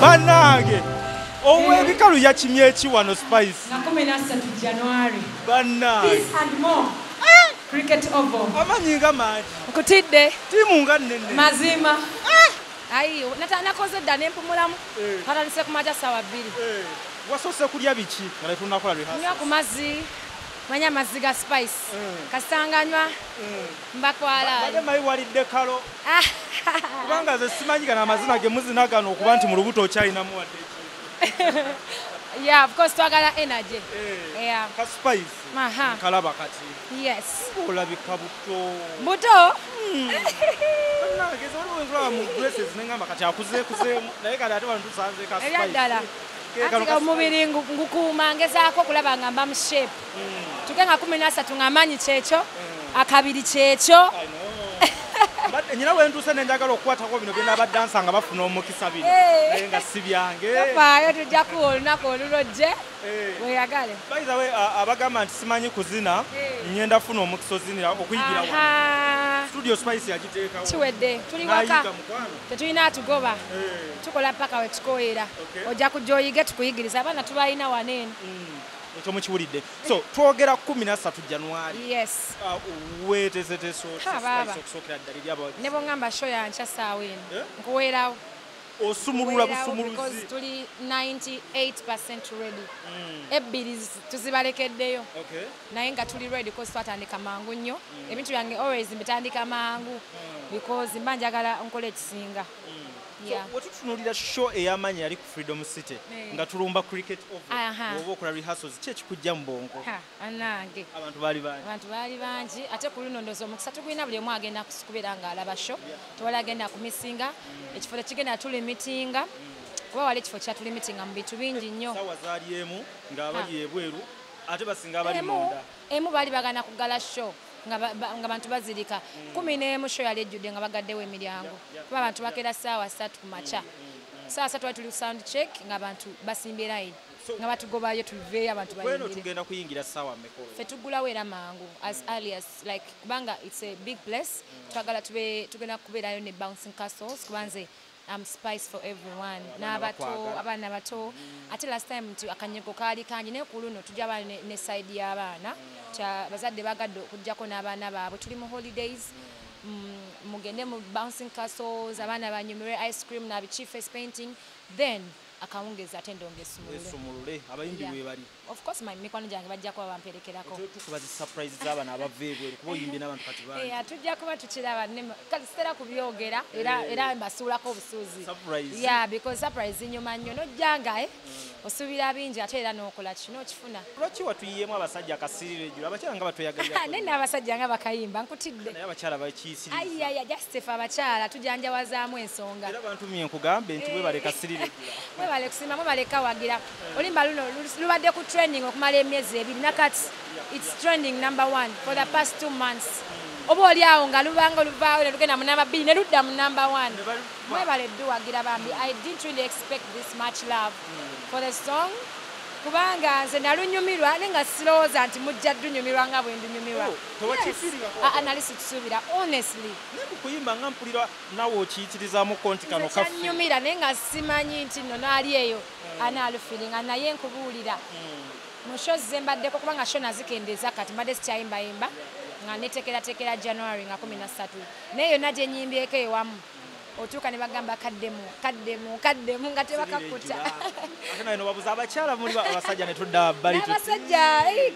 Banage. Owe bikalu ya chimye chi wano Spice. Na 13 January. Banage. This and more. Cricket oval. Amanyinga maji. Nkutidde. Timu nga nene. Mazima. Ayo, nakoze dda nempumulamu. Patandise kumaja sawa 2. Wasose kulya biki? Ngale tunakola rehearsals. Nywa ku mazzi. Manya mazzi ga Spice. Kasanganywa. Mbakwala. Bade mai walidde kalo. Kubanga ze simanyiga na mazina ge muzina gano okuba nti mu lubuto china mu wadde. Yeah, of course twagala energy. Yeah. Ka Spice. Aha. Kalaba kati. Yes. Olabika buto. Buto? Banage zo olwo mu dresses nengamba kati akuze naye kati ate abantu sanze ka Spice. Ebyadala. Atika omubiri ngukuuma ngezaako okulaba nga mba mu shape. Tukenga 13 ng'amanyi kyekyo, akabiri kyekyo. Nyina wentuuse nenjagala okukwatako bino byonna abadansa nga bafuna omukisa bino naye nga si byange. Tofaayo tujja kuwa olunaku olulojje weeyagale. By the way, abagamba nti simanyi kuzina nyenda funa omukisa ozinira okuyigira wano. Studio Spice yagiteekawo. Kiwedde tuli waka tetulina atugoba tukola paka we tukooyera ojja kujja oyige tukuyigiriza abaana tubalina waneeno. Ekyo mukiwulidde. So twogera 13 January. Yes. Weeteeseteeso Spice okusokera ddala eri abawagizi. Ne bw'ngamba show yankya ssaawa eno nkuweerawo. Osumulula busumuluzi. Because tuli 98% ready. Ebbiri tuzibalekeddeyo. Naye nga tuli ready because twatandika mangu nnyo. Ebintu byange always mbitandika mangu because mba njagala nkola ekisinga. Wetutunuulira show ey'amanyi yali ku Freedom City nga tulumba cricket oval oba okola rehearsals ki ekikujja mu bongo? Anange abantu baali bangi ate ku luno ndoozi omukisa tugulina buli omu agenda kubeera ng'alaba show tewali agenda kumisinga ekifo tekigenda tulimitinga kuba wali ekifo kyatulimitinga mu bintu bingi nnyo. Sawa zaali emu ng'abali ebweru ate basinga abali munda emu baali bagana kugala show nga bantu bazirika 11 show yali ejjudde nga bagaddewo emiryango kuba abantu bakeera ssaawa 3 ku makya ssaawa 3 tuli sound check nga abantu basimbye line nga batugobayo tuveeyo abantu bayingire. Tugenda kuyingira ssaawa mmeka? Ffe tuggulawo era mangu as early as like kubanga it's a big place twagala tugenda kubeerayo ne bouncing castles kubanze Spice for everyone. N'abato abaana bato ate last time akanyego kaali kangi naye ku luno tujja ne side y'abaana bazadde bagadde okujjako n'abaana baabwe tuli mu holidays mugende mu bouncing castles abaana banyumire ice cream nabichi face painting then akawungeza ate ndonge esumulule abayimbi bwe bali of course mikwano gyange bajja kuba bamperekerako tukuba zi surprise z'abaana abaveebwe kuba oyimbi n'abantu kati bangi tujja kuba tukiraba kati sitera kubyogera era mbasuulako obusuuzi surprise because surprise nyuma nnyo nojjanga osuubira bingi ate era n'okola kino okifuna. Lwaki watuyiyemu abasajja akasirira ejjula abakyala nga batweyagalira nene abasajja nga bakayimba nkutidde naye abakyala bakiyisiriza ayaya justice abakyala tujanjawazaamu ensonga era bantu mye nkugambe nti bwebale kasirira ejjula mwebale kusimba mwebale kawagira olimba luno lubadde ku training okumala emyezi 2 nakati it's trending #1 for the past 2 months oba oli awo nga lubanga oluvaawo ne lugenda mu namba 2 ne ludda mu #1 mwebale ddu wagira bambi I didn't really expect this much love for the song kubanga nze nalunyumirwa nenga sirowooza nti mujja ddunyumirwa nga bwe ndunyumirwa nali sikisuubira honestly kuyimba nga mpulira nawe okiyitirizaamu konti kano kaffe kyanyumira naye nga simanyi nti nno naali eyo anaalufiringa naye nkubuulira mu show ze mbaddeko kubanga show nazikendeeza kati mbadde sikyayimbayimba nga netekeratekera January nga 13 naye yonna gye nyimbyeko ewamu otuuka ne bagamba kaddemu nga tebakakuta. Ate naye babuza abakyala muli abasajja ne tudda bali tuti. N'abasajja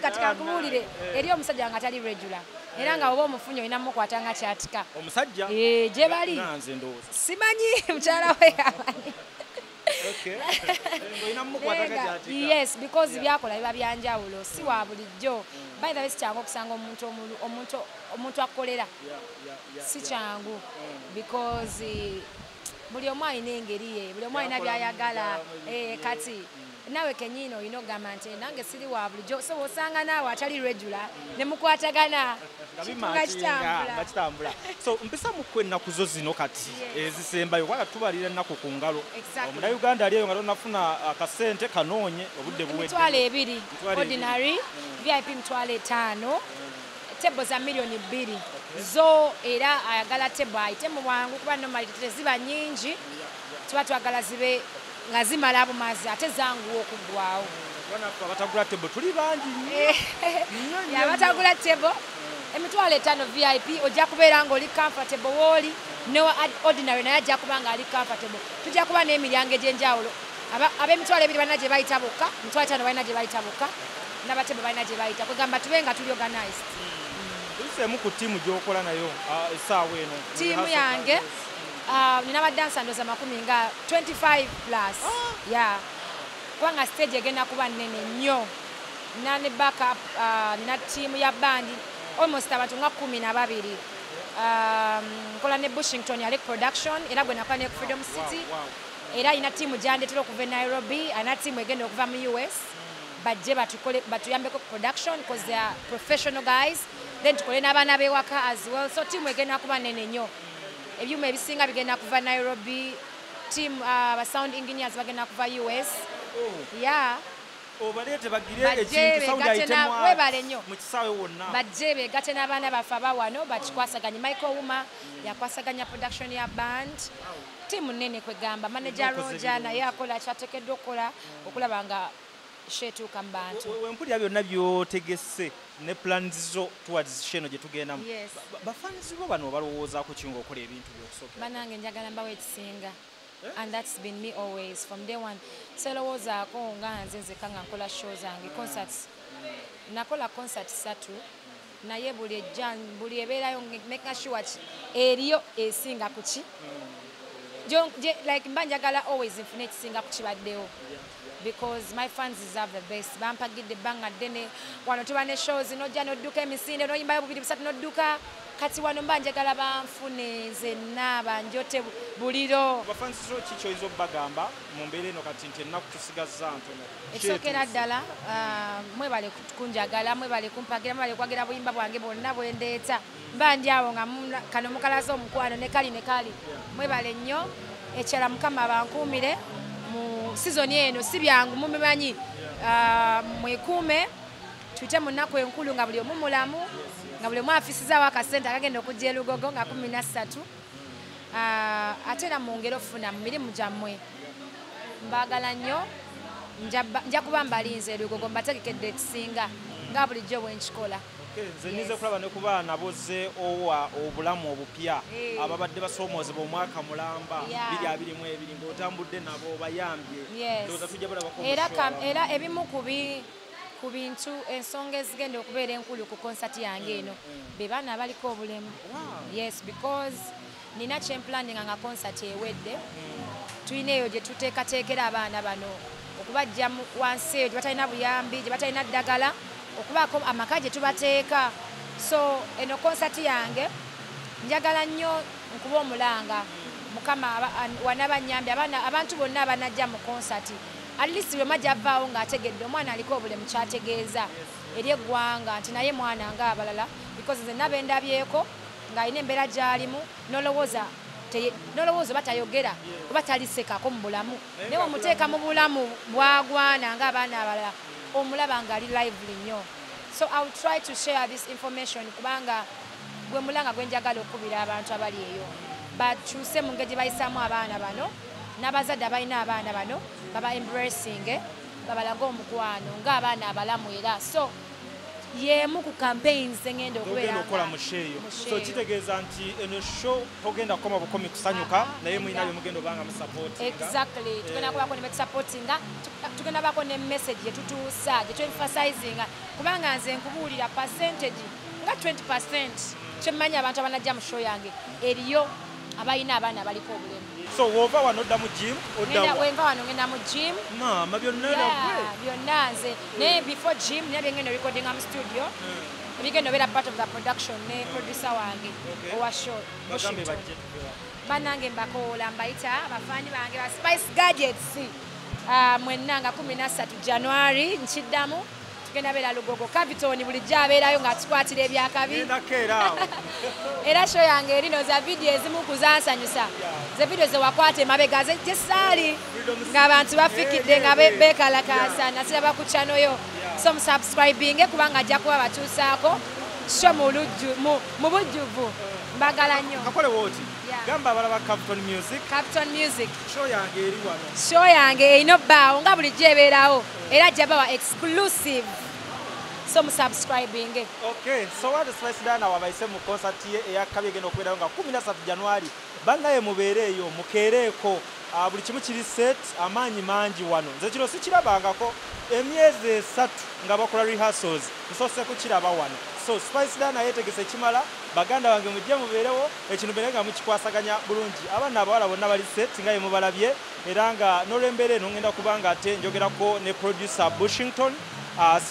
kati kakubuulire eri omusajja nga tali regular era nga oba omufunyi olina mukwata nga kyatika. Omusajja? Gye bali. Nanze ndowooza. Simanyi mukyala we amanyi. Okay. Yes, because byakola biba byanjawulo si wa bulijjo. By the way, si kyangu okusanga omuntu akolera. Si kyangu because buli omu alina engeri ye, buli omu alina byayagala. Kati nawe kenyini olina okugamba nti nange siri wa bulijjo, so osanga naawe atali regular ne mukwatagana nga kitambula. So mpisa mukwe ennaku zo zino kati ezisembayo kubanga tubalira ennaku ku ngalo. Omunnayuganda ali eyo nga tonafuna akasente kanoonye obudde buwedde. Mitwalo 2 ordinary, VIP mitwalo 5, tebo za milioni 2 zo era ayagala tebo ayite mu bwangu kuba normally teziba nyingi tuba twagala zibe nga zimala abo mazi ate zangu okuggwawo. Abatagula tebo tuli bangi nnyo. Abatagula tebo emitwalo 5 VIP ojja kubeera ng'oli comfortable w'oli, no ordinary naye ajja kuba ng'ali comfortable. Tujja kuba n'emiryango egy'enjawulo. Ab'emitwalo 2 balina gye bayita bokka, emitwalo 5 balina gye bayita bokka, n'abatebo balina gye bayita. Kwegamba tube nga tuli organized. Tuliseemu ku ttiimu gy'okola nayo essaawa eno. Ttiimu yange nina badansa ndoza 25 plus. Kubanga stage egenda kuba nnene nnyo. Nina ne backup, nina ttiimu ya bandi almost abantu nga 12. Nkola ne Bushington yali production era gwe nakola ne Freedom City. Era alina ttiimu gyandetera okuva e Nairobi, alina ttiimu egenda okuva mu US. Bajje batuyambeko production because they are professional guys. Then tukole n'abaana b'ewaka as well. So ttiimu egenda kuba nnene nnyo. Ebyuma ebisinga bigenda kuva Nairobi. Team sound engineers bagenda kuva US. Obalete bagire ekintu sound ayitemu webale nnyo mu kisaawe wonna. Bajje beegate n'abaana baffe abawano bakikwasaganya. Michael Wuma yakwasaganya production ya band. Timu nnene kwegamba. Manager Roger naye akola kyateekeddwa okukola okulaba nga sheetuuka mu bantu. Wempulira byonna byotegese ne plans zo towards sheno gye tugendamu. Bafaanizi bo bano balowoozaako ki ng'okola ebintu by'okusooka? Bannange njagala mbawo ekisinga. And that's been me always from day one. Selowoozaako nga nze nzekka nga nkola show zange concerts. Nakola concert 3 naye buli ebeerayo making sure eriyo esinga ku ki. Like mba njagala always nfune ekisinga ku kibaddewo. Because my fans deserve the best. Bampagidde ebbanga ddene wano tuba ne shows nojja nodduka emisinde noyimbayo 2-3 nodduka. Kati wano mba njagala banfune nzenna banjote buliro. Bafansizo ki kyoyinza obbagamba mu mbeera eno kati nti ennaku tusigazza ntono? Ekisookera ddala mwebale kunjagala, mwebale kumpagira, mwebale kwagira buyimba bwange bwonna bwendeeta. Mba ndi awo nga kano mukalaza omukwano ne kali. Mwebale nnyo. Ekirala Mukama bankuumire mu sizoni eno si byangu mubimanyi. Mwekuume tuyite mu nnaku enkulu nga buli omu mulamu. Nga buli omu afisizaawo akasente akagenda okujja e Lugogo nga 13. Ate era mwongere ofuna mu mirimu gyammwe. Mbaagala nnyo. Nja kuba mbalinze e Lugogo mbategekedde ekisinga nga bulijjo bwe nkikola. Nze nnize kulaba ne ku baana bozze owa obulamu obupya ababadde basoomozebwa omwaka mulamba 2022 ng'otambudde nabo bayambye. Ndowooza tujja balabako era ebimu ku bintu ensonga ezigenda okubeera enkulu ku concert yange eno be baana abaliko obulemu. Yes, because nina kyemplanninga nga concert ewedde tulina eyo gye tuteekateekera abaana bano okubajja wansi eyo gye batalina buyambi, gye batalina ddagala, okubaako amaka gye tubateeka. So eno concert yange njagala nnyo nkuba omulanga Mukama wanabanyambye abantu bonna abanajja mu concert. At least bwe majja avaawo ng'ategedde omwana aliko obulemu kyategeeza eri eggwanga nti naye mwana ng'abalala, because nze naba endabyeko ng'alina embeera gy'alimu nolowooza batayogera oba talisekako mu bulamu, naye omuteeka mu bulamu bwagwana ng'abaana abalala omulaba ng'ali lively nnyo. So I will try to share this information kubanga gwe mulanga gwe njagala okubira abantu abali eyo bakyuse mu ngeri gye bayisaamu abaana bano n'abazadde abalina abaana bano baba embracing babalaga omukwano ng'abaana abalamu era. So yemu ku campaigns engenda okukola mu show eyo. So kitegeeza nti eno show togenda kukoma bukomi kusanyuka naye mulina bye mugenda obanga mu support. Exactly. Tugenda kubako ne supportinga, tugenda bako ne message yetutuusa gye emphasizinga kubanga nze nkubuulira percentage nga 20% kyemmanya abantu abanajja mu show yange eriyo abalina abaana abaliko obulemu. So wova wano odda mu gym odda wenva wano ngenda mu gym mama byonna nze naye before gym naye byengenda recordinga mu studio ebigenda obeera part of the production ne producer wange owa show bannange mbakoola mbayita abafaanyi bange ba Spice Gadgets mwenna nga 13 January nkiddamu tugenda beera Lugogo Capitone bulijjo abeerayo ng'atukwatira ebyakabi era show yange erino za video ezimu kuzansanyusa ze video ze wakwate mabega gye saali ng'abantu bafikidde nga beekalakaasa nasiraba ku channel yo so musubscribinge kubanga ajja kuba batuusaako show mu bujjuvu mbagala nnyo kakole wooti gamba abalaba Capitone Music show yange erina obbaawo nga bulijjo ebeerawo era ajja bawa exclusive so musubscribinge. Okay, so what the Spice Dana wabaise mu concert ye eyakabi egenda okubeerawo nga 13 January bangaye mubeereeyo mukeereeko buli kimu kiri set amaanyi mangi wano nze kino sikirabangako emyezi 3 nga bakola rehearsals nsoose kukiraba wano. So Spice Dana yeetegese kimala baganda wange mujje mubeerewo ekino beere nga mukikwasaganya bulungi abaana abawala bonna bali set nga ye mubalabye era nga n'olw'embeera eno ngenda kubanga ate njogerako ne producer Bushington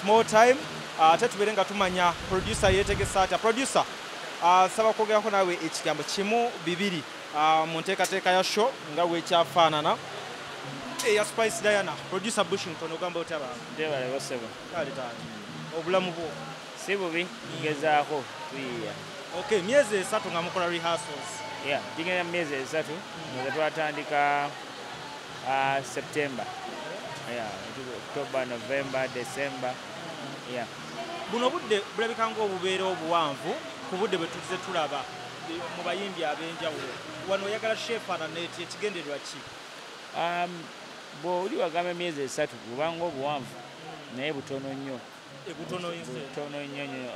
small time ate tubeere nga tumanya producer yeetegesa atya. Producer saba kwogerako naawe ekigambo kimu bibiri mu nteekateeka ya show nga weekyafaanana eya Spice Diana. Producer Bushington ogamba otya abantu obulamu bwo? Si bubi ngezaako tuyiya. Okay, myezi 3 nga mukola rehearsals. Gigenda myezi 3 nga twatandika September. October, November, December. Buno budde bulabika ng'obubeera obuwanvu ku budde bwe tuze tulaba mu bayimbi ab'enjawulo wano oyagala sheefaanana eti ekigendererwa ki? Bw'oli wagamba emyezi 3 bubanga obuwanvu naye butono nnyo. Butono nnyo.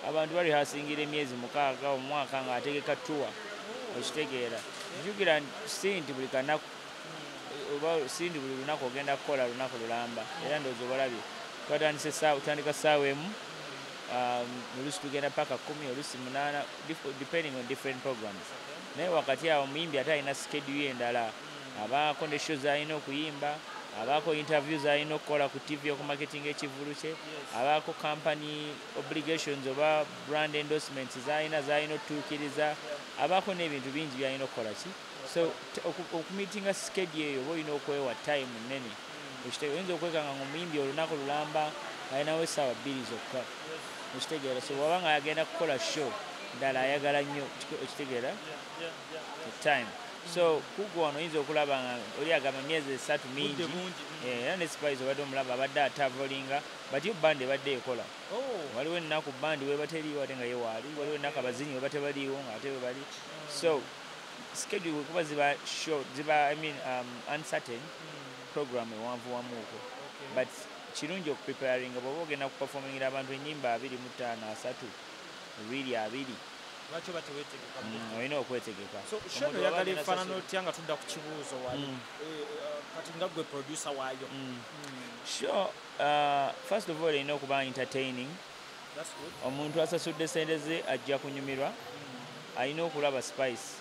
Abantu bali hasingira emyezi 6 omwaka ng'ategeka tuwa okitegeera. Njugira si nti buli kanaku oba si nti buli lunaku ogenda kukola lunaku lulamba era ndowooza obalabye tutandika ssaawa emu oluusi tugenda paka 10 oluusi 8 depending on different programs naye wakati awo omuyimbi ate alina schedule endala abaako ne show z'alina okuyimba abaako interviews alina okukola ku TV okumarketing ekivulu kye abaako company obligations oba brand endorsements z'alina otuukiriza abaako n'ebintu bingi by'alina okukola ki so okumitinga schedule eyo oba olina okwewa time nnene oyinza okwekanga ng'omuyimbi olunaku lulamba alinawo essaawa 2 zokka okitegeera so bw'aba nga agenda kukola show ddala ayagala nnyo okitegeera time so kugwa wano oyinza okulaba nga oli agamba myezi 3 mingi era ne Spice obadde omulaba abadde atavolinga but yo band ebadde ekola waliwo ennaku band we bateriiwo ate nga ye waali waliwo ennaku abazinyi we batebaliiwo nga ate we bali so schedule kuba ziba short ziba uncertain program ewanvu wamuuko but kirungi okupreparinga bw'oba ogenda kuperformingira abantu ennyimba 25 3 lwaki oba teweetegeka olina okwetegeka so shono oyagala efaanana otya nga tudda ku kibuuzo wali kati nga gwe producer waayo sure first of all erina okuba entertaining omuntu asasudde sente ze ajja kunyumirwa alina okulaba Spice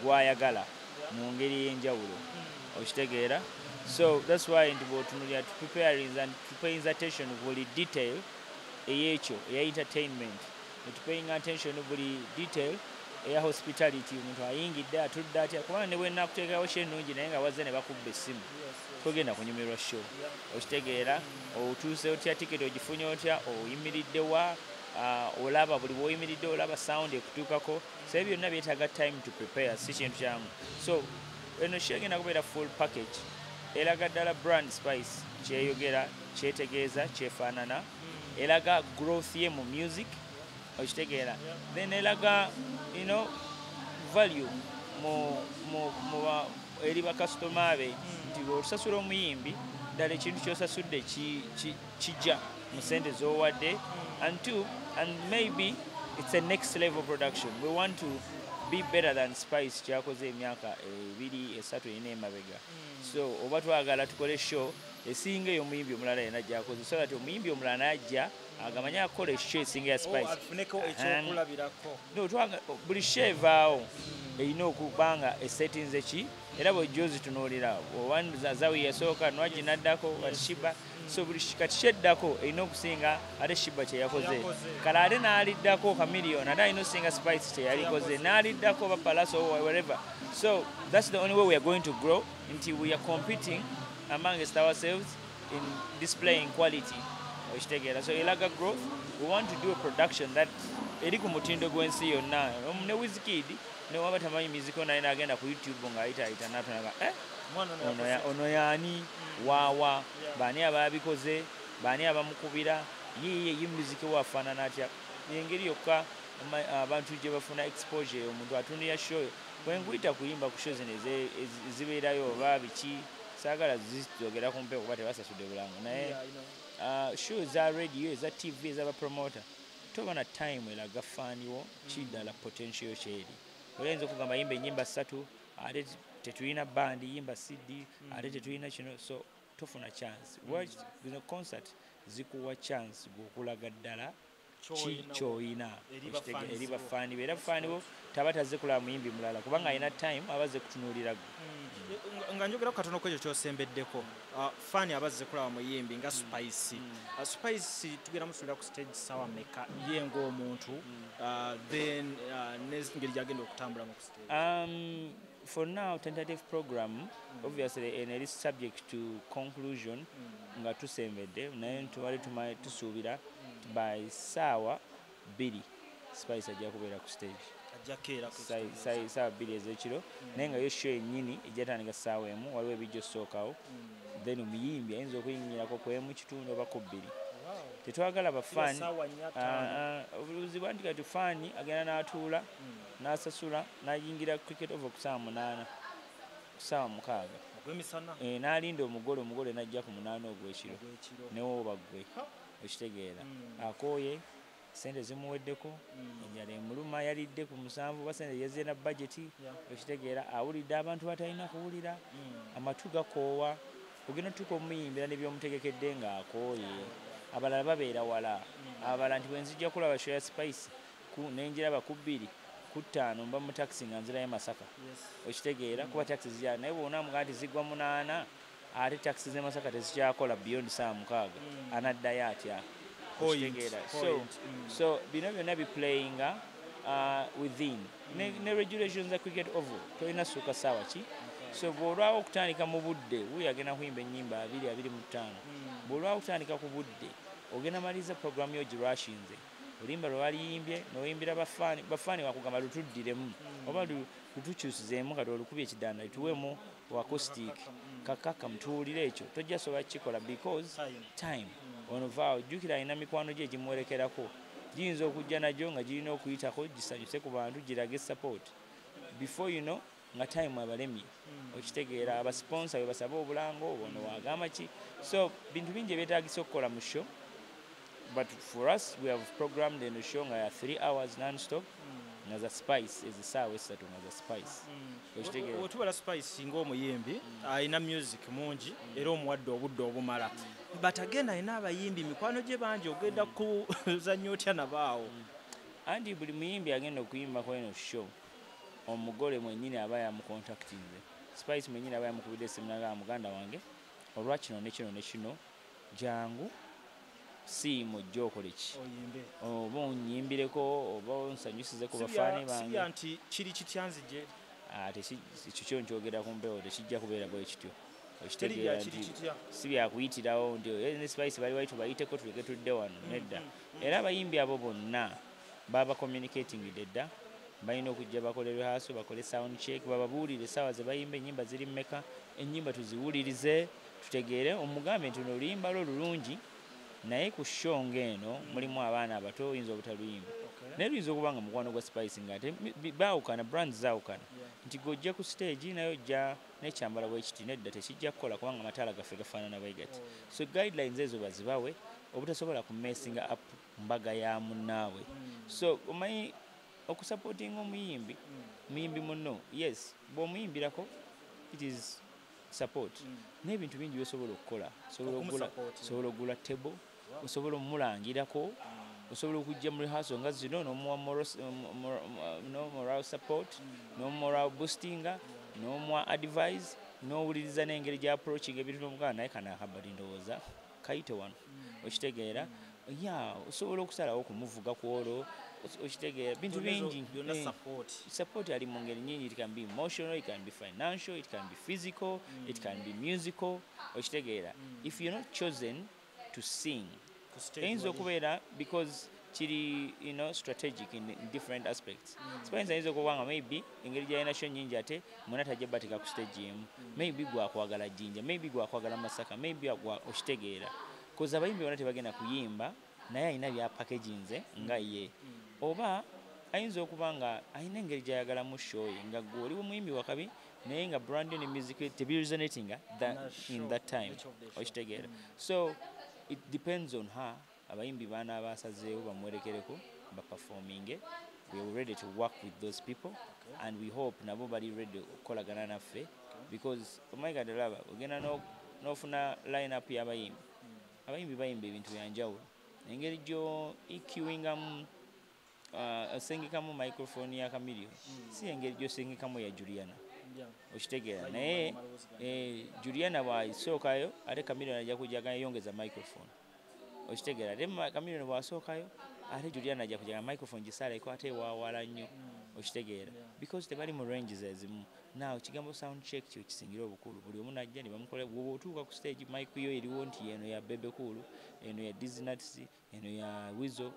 gw'ayagala mu ngeri y'enjawulo okitegeera so that's why nti bw'otunulira tupreparing and paying attention buli detail ey'ekyo eya entertainment paying attention buli detail eya hospitality omuntu ayingidde atudde atya kubanga ne bwenna kuteekawo show ennungi naye nga wazze ne bakubba essimu togenda kunyumirwa show okitegeera otuuse otya tiketi ogifunye otya oyimiridde wa olaba buli bw'oyimiridde olaba sound ekutuukako so ebyo byonna byetaaga time to prepare si kintu kyamu so eno show egenda kubeera full package eraga ddala brand Spice kyeyogera kyetegeeza kyefaanana eraga growth ye mu music okitegeera then eraga value eri bakasitoma be nti bw'osasula omuyimbi ddala ekintu ky'osasudde kijja mu ssente z'owadde, and two, and maybe it's a next level production. We want to be better than Spice kyakoze emyaka 2-3 emabega. So oba twagala tukole show esinga ey'omuyimbi omulala yena gyakoze, so that omuyimbi omulala najja agamanya akola show esinga ya Spice. Afuneko ekyokulabirako. No, buli show evaawo erina okubanga esettings eki era bw'ojja ozitunuulira zawi yasooka nwagi naddako kati shiba, so buli kati sheddako erina okusinga ate shiba kye yakoze, kale ate n'aliddako kamiliyoni ate alina okusinga Spice kye yalikoze, n'aliddako ba Palace or wherever. So that's the only way we are going to grow, until we are competing amongst ourselves in displaying quality. So ilaga growth, we want to do a production that eri ku mutindo gw'ensi yonna. Ne Wizkid ne waba tamanyi miziko naye n'agenda ku YouTube ng'ayita n'atonaga ono yaani waawa baani abaabikoze baani abamukubira ye muziki wafaanana atya. Engeri yokka abantu gye bafuna exposure, omuntu atunulira show bwe nkuyita kuyimba ku show zino ezibeerayo oba biki saagala zizogera kumpe kuba tebasasudde bulango naye show za radio eza TV ez'abapromota toba na time eraga faaniwo kiddala potential kyeri. Oyinza okugamba yimba ennyimba 3 ate tetulina bandi, yimba CD ate tetulina kino, so tofuna chance. Zino concert zikuwa chance gw'okulaga ddala kyoyina eri bafaani be, era bafaani bo taba tazze kulaba muyimbi mulala kubanga alina time abazze kutunuulira gwe. Nga njogera katono ku ekyo ky'osembeddeko, faani abazze kulaba muyimbi nga Spice. Spice tugenda musulira ku stage sawa meka ye ng'omuntu, then n'engeri gy'agenda okutambulamu ku stage. For now, tentative program, obviously, and it is subject to conclusion. Nga tusembedde naye twali tusuubira by sawa 2 Spice ajja kubeera ku stage. Sawa 2 ez'ekiro naye nga yo show ennyini ejjatandika ssaawa 1 waliwo ebijja osookawo, then omuyimbi ayinza okuyinyirirako ku 1 kitundu oba ku 2. Tetwagala bafaani obuzibu nti kati faani agenda n'atuula n'asasula n'ayingira cricket over ku ssaawa 8 ku ssaawa 6 n'alinda omugole n'ajja ku 8 ogw'ekiro newoba gwe okitegeera akooye sente zimuweddeko enjala emuluma yalidde ku 7 oba sente yazze na budgeti okitegeera awulidde abantu batalina kuwulira amatu gakoowa ogenda otuuka omuyimbira nebyomutegekedde ng'akooye abalala babeera wala abalala nti bwenzijja kulaba show ya Spice nenjiraba ku 2 ku 5 mba mu taxi nga nzirayo Masaka okitegeera kuba taxi zijja naye bwona mugaa nti zigwa 8 ate taxi z'e Masaka tezikyakola beyond ssaawa 6 anaddayo atya okitegeera. So bino byonna biplayinga within ne regulations za cricket oval tolina ssuuka ssaawa ki, so bw'olwawo okutandika mu budde wuyo agenda kuyimba ennyimba 2-25 bw'olwawo okutandika ku budde ogenda maliriza programu yo girwashinze olimba lwe waliyimbye n'oyimbira bafaani wakugamba lutuddiremu oba lutukyusizeemu kati olukubye ekidanda lituwemu acoustic kakaka mutuwulire ekyo tojja sobola kukikola because time ono vaawo jjukira alina mikwano gye egimuwerekerako giyinza okujja nagyo nga girina okuyitako gisanyuse ku bantu girage support before you know nga time abalemye okitegeera abasponsa bwe basaba obulango ono wagamba ki, so bintu bingi ebyetaagisa okukola mu show, but for us we have programmed in the show nga ya 3 hours non-stop nga za Spice ezisaawa 3 nga za Spice okitegeera. Otubala Spice ng'omuyimbi alina music mungi era omuwadde obudde obumala, but agenda alina abayimbi mikwano gye bangi ogenda kuzannya otya nabaawo. Anti buli muyimbi agenda okuyimba ku eno show omugole mwennyini aba yamukontaktinze, Spice mwennyini aba yamukubidde essimu n'agamba muganda wange olwa kino ne kino ne kino jangu siima ojja okole ki oba onyimbireko oba onsanyusize ku bafaani bange. Si nti kiri kityanzije ate kikyo nkyogera ku mpewo tekijja kubeera bwe kityo okitegeera nti si byakuyitirawo nti ne Spice bali wali tubayiteko tuleke tudde wano nedda. Era abayimbi abo bonna baba communicatingidde dda balina okujja bakole rehearsal bakole sound check bababuulire essaawa ze bayimba ennyimba ziri mmeka ennyimba tuziwulirize tutegeere omugambe nti luno oluyimba lwo lulungi naye ku show ng'eno mulimu abaana abato oyinza obutaluyimba naye luyinza okuba nga mukwano gwa Spice nga ate baawukana brands zaawukana nti gojja ku stage naye ojja n'ekyambala bwekiti nedda tekijja kukola kubanga amataala gaffe gafaanana bwe gati. So guidelines ezo bazibawe obutasobola kumesinga up mbaga ya munnaabwe. So omanyi okusupportinga omuyimbi munno, yes, bw'omuyimbirako it is support. N'ebintu bingi byosobola okukola, osobola okugula table, osobola omulangirako, osobola okujja mu rehearsal nga zino n'omuwa moral support, n'omoral boosting, n'omuwa advice, n'owuliriza n'engeri gya approaching ebintu n'omugana naye kana akabadi ndowooza kayite wano okitegeera. Osobola okusalawo okumuvuga ku olwo okitegeera bintu bingi. Support ali mu ngeri nyingi. It can be emotional, it can be financial, it can be physical, it can be musical okitegeera. If you're not chosen to sing, ayinza okubeera because kiri strategic in different aspects. Spines ayinza okuba nga maybe engeri gyalina sho nyingi ate mwena tajja batika ku stage emu, maybe gwakwagala Jinja, maybe gwakwagala Masaka, maybe okitegeera because abayimbi bonna tebagenda kuyimba naye alina bya packaginze nga ye, oba ayinza okuba nga alina engeri gyayagala mu show ye nga gwe oli omuyimbi wakabi naye nga brand new music tebiresonatinga in that time okitegeera. So it depends on her. Abayimbi baana abasazeewo bamwerekereko baperforming. We are ready to work with those people and we hope nabo bali ready okukolagana naffe because my God laba ogenda n'ofuna line up y'abayimbi. Abayimbi bayimba ebintu byanjawulo, engeri gyo EQingamu osengekamu microphone ya Camilio si engeri gyosengekamu ya Juliana okitegeera. Naye Juliana bw'asookayo ate Camilio najja kujaga yongeza microphone okitegeera. Ate Camilio bw'asookayo ate Juliana ajja kujaga microphone gisala ekwate ewaawala nnyo okitegeera because tebali mu ranges ezimu. Now kigambo sound check kyo kisingira obukulu. Buli omu najja ne bamukola bw'oba otuuka ku stage mic yo eriwo nti eno ya Bebe Cool, eno ya Disnuts, eno ya Wizo,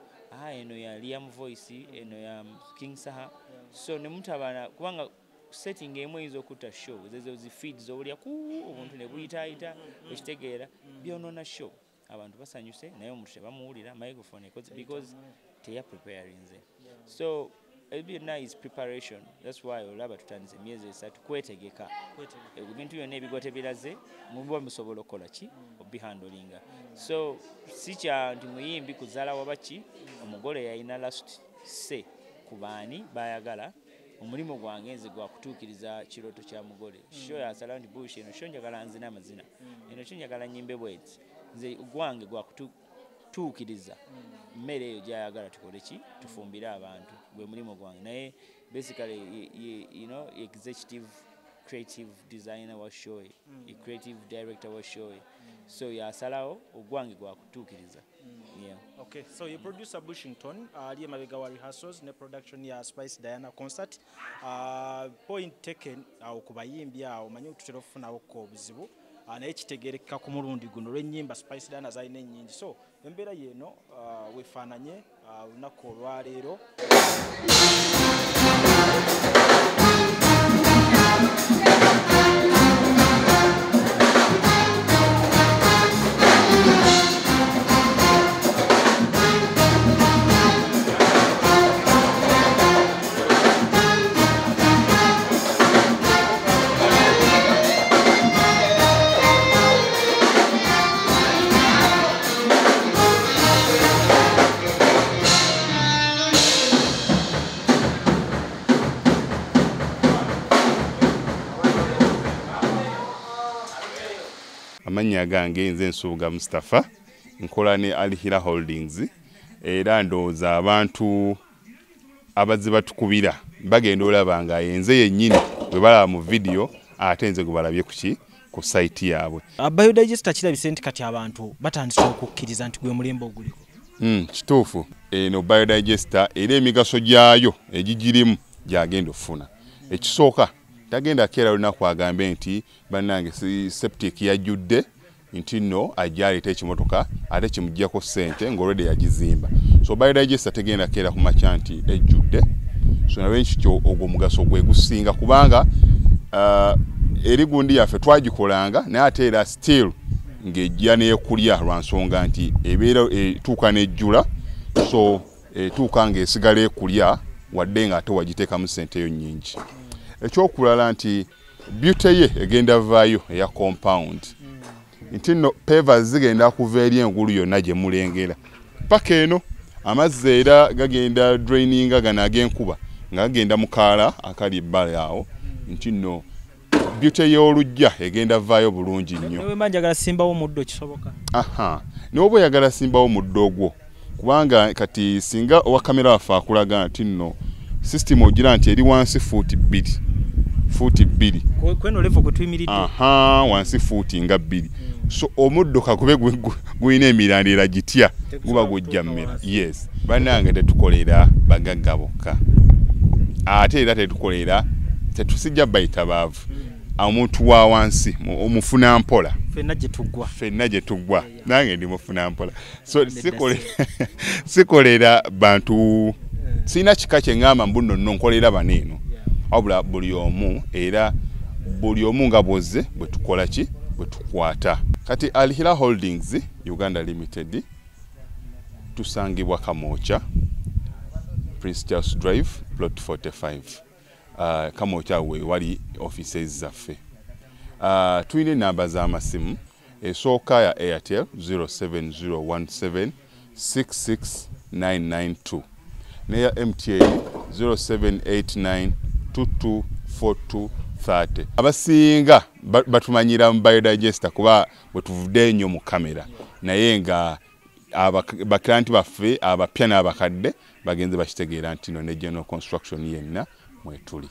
eno ya Liam Voice, eno ya King Saha. So ne mutabana kubanga setting emu eyinza okutta show ezo zi feeds obulya ku obuntu ne buyitaayita okitegeera byonoona show. Abantu basanyuse naye omuntu tebamuwulira microphone because teya preparing nze. So byonna is preparation. That's why olaba tutandise emyezi esatu kwetegeka ebintu byonna ebigote biraze muba musobola okukola ki obihandolinga. So si kya nti muyimbi kuzaala wabaki omugole yalina last say ku baani bayagala omulimu gwange nze gwa kutuukiriza kirooto kya mugole. Sho yasala nti bush eno sho njagala nzina amazina eno kyo njagala nyimbe bweti nze gwange gwa kutuukiriza mmere eyo gyayagala tukole ki tufumbire abantu gwe mulimu gwange. Naye basically executive creative designer wa show, creative director wa show. So yasalawo ogwange gwa kutuukiriza. Okay, so you producer Bushington ali mabega wa rehearsals ne production ya Spice Diana concert. Point taken okubayimbi awo manyi tutera ofuna okko obuzibu naye kitegerekeka ku mulundi guno lw'ennyimba Spice Diana zalina ennyingi. So embeera yeno wefaananye olunaku olwaleero. Amanya gange nze Nsuuga Mustafa nkola ne Alihira Holdings era ndowooza abantu abaziba tukubira bagenda olaba nga yenze yennyini bwe balaba mu video ate nze gwe balabye ku site yaabwe. Biodigester kirabise nti kati abantu batandise okukkiriza nti gwe mulembe oguliko. Kituufu eno Biodigester era emigaso gyayo egigirimu gyagenda ofuna. Ekisooka tagenda keera lunaku agambe nti bannange septic yajjudde nti nno ajjaleta ekimotoka ate kimuggyako ssente ng'olwedde yagizimba. So Biodigester tegenda keera ku makya nti ejjudde. So nawe nkityo ogwo mugaso gwe gusinga kubanga eri gundi yaffe twagikolanga naye ate era still ng'ejja n'ekulya lwa nsonga nti ebeera etuuka n'ejjula. So etuuka ng'esigala ekulya wadde nga ate wagiteekamu ssente yo nnyingi. Ekyokulala nti beauty ye egenda vaayo eya compound nti nno pavers zigenda kuva eri engulu yonna gye mulengera paka eno amazzi era gagenda draininga gano ag'enkuba nga gagenda mu kaala akali ebbali awo nti nno beauty y'olujja egenda vaayo bulungi nnyo. Newe manjagala simbawo muddo kisoboka. N'oba oyagala simbawo muddo ogwo kubanga kati singa owa kamera waffe akulaga nti nno system ogira nti eri wansi fuuti 2 kweno level kwe tuyimiridde wansi fuuti nga 2 so omuddo kakube guyina emirandira gitya guba gujja mmera. Yes, bannange tetukolera bagagga bokka ate era tetusijja bayita baavu omuntu wa wansi omufuna mpola fenna gye tuggwa nange ndi mufuna mpola so sikolera bantu sina kika kye ngamba mbuno nno nkolera baneeno wabula buli omu nga bwozze bwe tukola ki bwe tukwata. Kati Alihira Holdings Uganda Limited tusangibwa Kamoocha Prince Charles Drive plot 45 Kamoocha we wali offices zaffe. Tuyina namba z'amasimu esooka ya Airtel 07017 66992 neya MTN 0789 224230. Abasinga batumanyira mu biodigester kuba bwe tuvudde nnyo mu kamera naye nga baklanti baffe abapya n'abakadde bagenze bakitegeera nti no ne general construction yenna mwetuli.